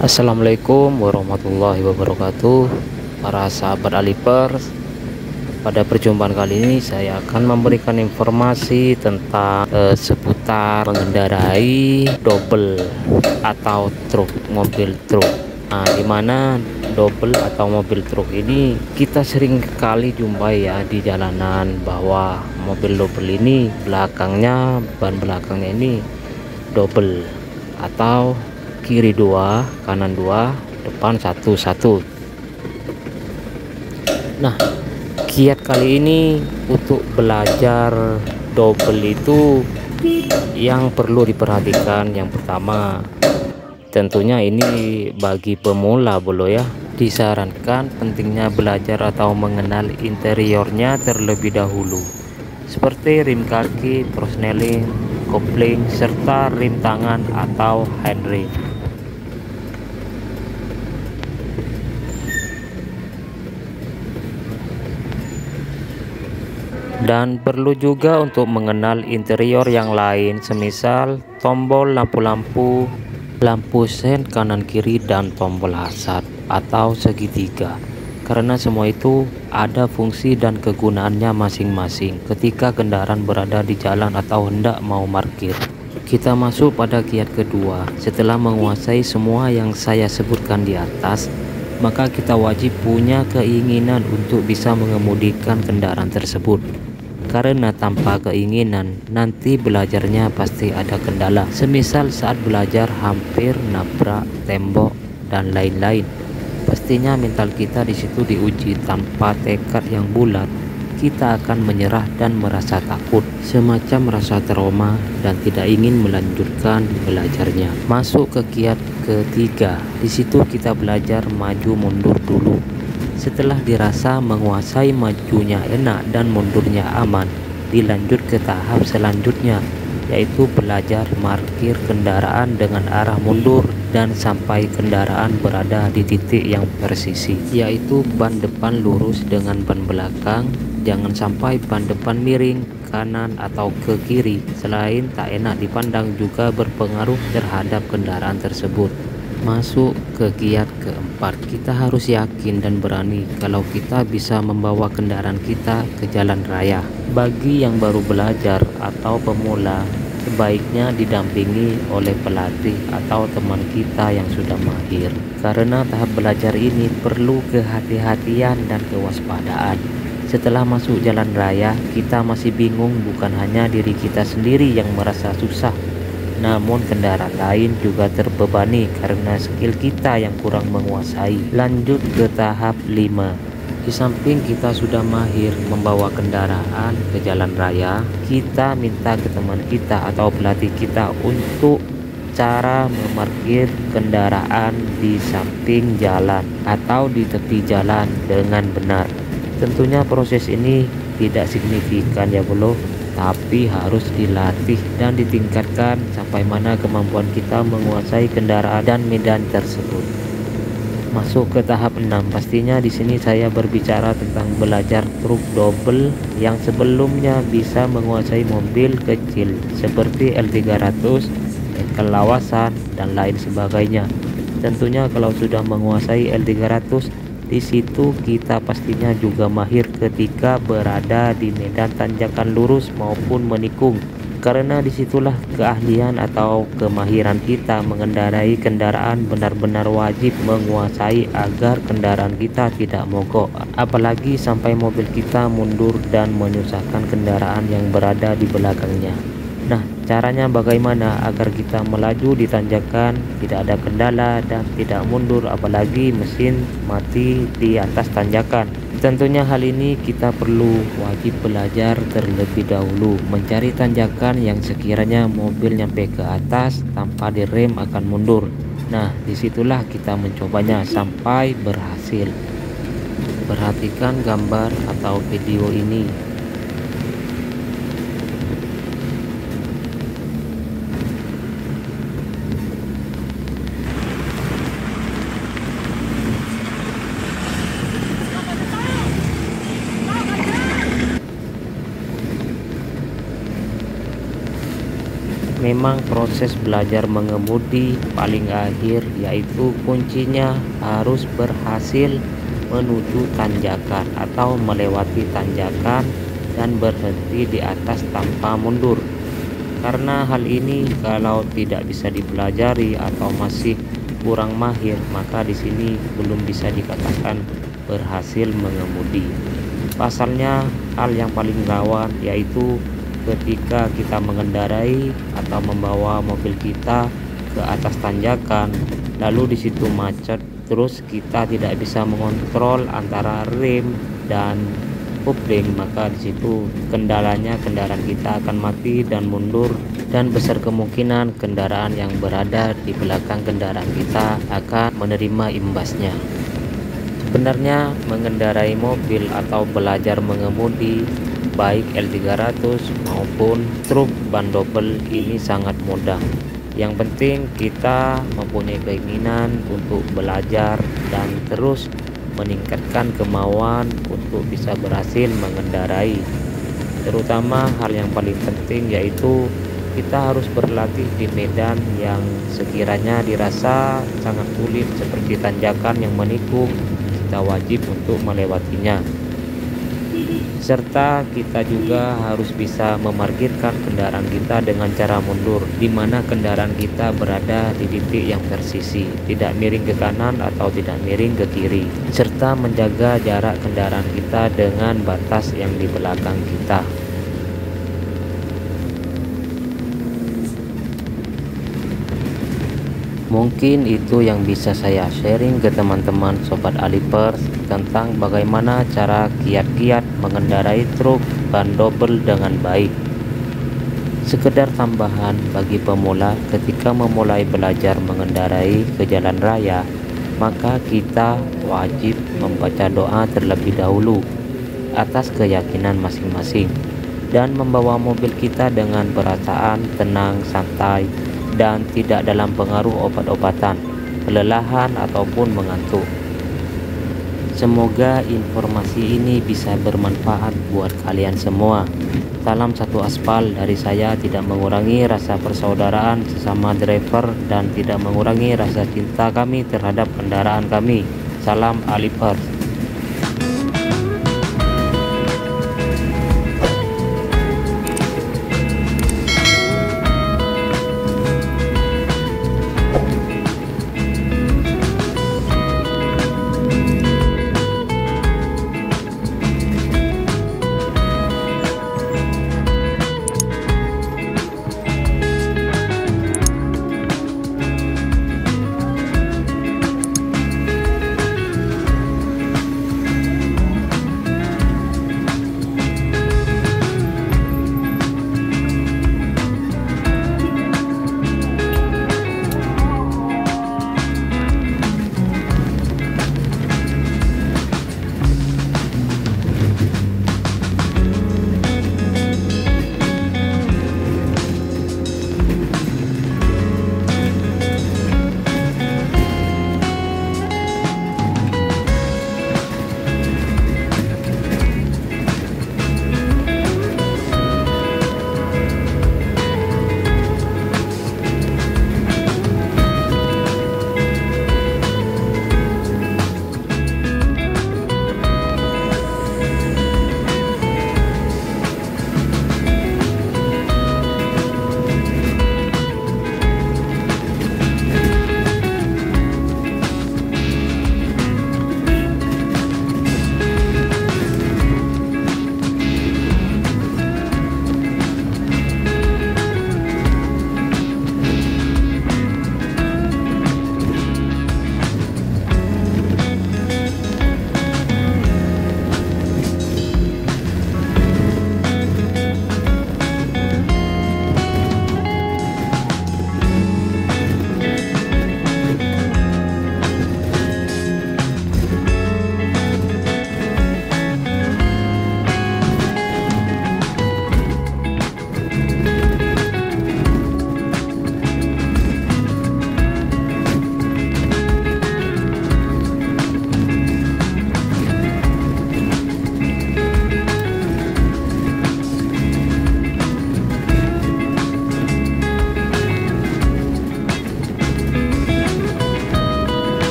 Assalamualaikum warahmatullahi wabarakatuh, para sahabat Alipers. Pada perjumpaan kali ini saya akan memberikan informasi tentang seputar mengendarai double atau truk, mobil truk. Nah, dimana double atau mobil truk ini kita sering kali jumpai ya di jalanan, bahwa mobil double ini belakangnya, ban belakangnya ini double atau kiri 2, kanan 2, depan satu. Nah, kiat kali ini untuk belajar double itu yang perlu diperhatikan, yang pertama tentunya ini bagi pemula bolo ya, disarankan pentingnya belajar atau mengenal interiornya terlebih dahulu, seperti rim kaki, prosneling, kopling, serta rim tangan atau handring. Dan perlu juga untuk mengenal interior yang lain, semisal tombol lampu-lampu, lampu sen kanan kiri, dan tombol hazard atau segitiga, karena semua itu ada fungsi dan kegunaannya masing-masing ketika kendaraan berada di jalan atau hendak mau parkir. Kita masuk pada kiat kedua. Setelah menguasai semua yang saya sebutkan di atas, maka kita wajib punya keinginan untuk bisa mengemudikan kendaraan tersebut. Karena tanpa keinginan, nanti belajarnya pasti ada kendala. Semisal saat belajar hampir nabrak tembok dan lain-lain. Pastinya mental kita di situ diuji. Tanpa tekad yang bulat, kita akan menyerah dan merasa takut, semacam rasa trauma dan tidak ingin melanjutkan belajarnya. Masuk ke kiat ketiga. Di situ kita belajar maju mundur dulu. Setelah dirasa menguasai majunya enak dan mundurnya aman, dilanjut ke tahap selanjutnya, yaitu belajar parkir kendaraan dengan arah mundur dan sampai kendaraan berada di titik yang persisi, yaitu ban depan lurus dengan ban belakang. Jangan sampai ban depan miring kanan atau ke kiri. Selain tak enak dipandang, juga berpengaruh terhadap kendaraan tersebut. Masuk ke kiat keempat. Kita harus yakin dan berani kalau kita bisa membawa kendaraan kita ke jalan raya. Bagi yang baru belajar atau pemula, sebaiknya didampingi oleh pelatih atau teman kita yang sudah mahir, karena tahap belajar ini perlu kehati-hatian dan kewaspadaan. Setelah masuk jalan raya, kita masih bingung. Bukan hanya diri kita sendiri yang merasa susah, namun kendaraan lain juga terbebani karena skill kita yang kurang menguasai. Lanjut ke tahap 5. Di samping kita sudah mahir membawa kendaraan ke jalan raya, kita minta ke teman kita atau pelatih kita untuk cara memarkir kendaraan di samping jalan atau di tepi jalan dengan benar. Tentunya proses ini tidak signifikan ya bro, tapi harus dilatih dan ditingkatkan sampai mana kemampuan kita menguasai kendaraan dan medan tersebut. Masuk ke tahap 6. Pastinya di sini saya berbicara tentang belajar truk double yang sebelumnya bisa menguasai mobil kecil seperti L300, engkel lawasan, dan lain sebagainya. Tentunya kalau sudah menguasai L300, di situ kita pastinya juga mahir ketika berada di medan tanjakan lurus maupun menikung, karena disitulah keahlian atau kemahiran kita mengendarai kendaraan benar-benar wajib menguasai agar kendaraan kita tidak mogok, apalagi sampai mobil kita mundur dan menyusahkan kendaraan yang berada di belakangnya. Nah, caranya bagaimana agar kita melaju di tanjakan tidak ada kendala dan tidak mundur, apalagi mesin mati di atas tanjakan? Tentunya hal ini kita perlu wajib belajar terlebih dahulu, mencari tanjakan yang sekiranya mobil nyampe ke atas tanpa direm akan mundur. Nah, disitulah kita mencobanya sampai berhasil. Perhatikan gambar atau video ini. memang proses belajar mengemudi paling akhir yaitu kuncinya harus berhasil menuju tanjakan atau melewati tanjakan dan berhenti di atas tanpa mundur. Karena hal ini kalau tidak bisa dipelajari atau masih kurang mahir, maka di sini belum bisa dikatakan berhasil mengemudi. Pasalnya, hal yang paling rawan yaitu ketika kita mengendarai atau membawa mobil kita ke atas tanjakan, lalu di situ macet, terus kita tidak bisa mengontrol antara rem dan kopling, maka di situ kendalanya kendaraan kita akan mati dan mundur, dan besar kemungkinan kendaraan yang berada di belakang kendaraan kita akan menerima imbasnya. Sebenarnya mengendarai mobil atau belajar mengemudi baik L300 maupun truk ban double ini sangat mudah. Yang penting kita mempunyai keinginan untuk belajar dan terus meningkatkan kemauan untuk bisa berhasil mengendarai. Terutama hal yang paling penting yaitu kita harus berlatih di medan yang sekiranya dirasa sangat sulit seperti tanjakan yang menikung. Kita wajib untuk melewatinya. Serta kita juga harus bisa memarkirkan kendaraan kita dengan cara mundur, di mana kendaraan kita berada di titik yang tersisi, tidak miring ke kanan atau tidak miring ke kiri, serta menjaga jarak kendaraan kita dengan batas yang di belakang kita. Mungkin itu yang bisa saya sharing ke teman-teman Sobat Alipers tentang bagaimana cara kiat-kiat mengendarai truk ban double dengan baik. Sekedar tambahan bagi pemula, ketika memulai belajar mengendarai ke jalan raya, maka kita wajib membaca doa terlebih dahulu atas keyakinan masing-masing dan membawa mobil kita dengan perasaan tenang, santai, dan tidak dalam pengaruh obat-obatan, kelelahan ataupun mengantuk. Semoga informasi ini bisa bermanfaat buat kalian semua. Salam satu aspal dari saya, tidak mengurangi rasa persaudaraan sesama driver dan tidak mengurangi rasa cinta kami terhadap kendaraan kami. Salam Alipers.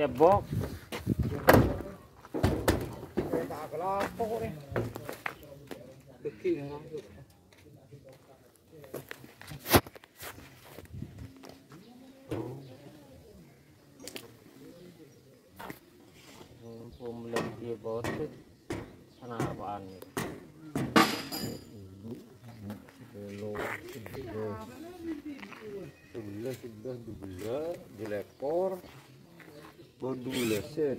cebok. Tak kelapa kok nih. Deki masuk. Pembelan bos sana apaan nih? Sebelah di lekor, baru 12 sen.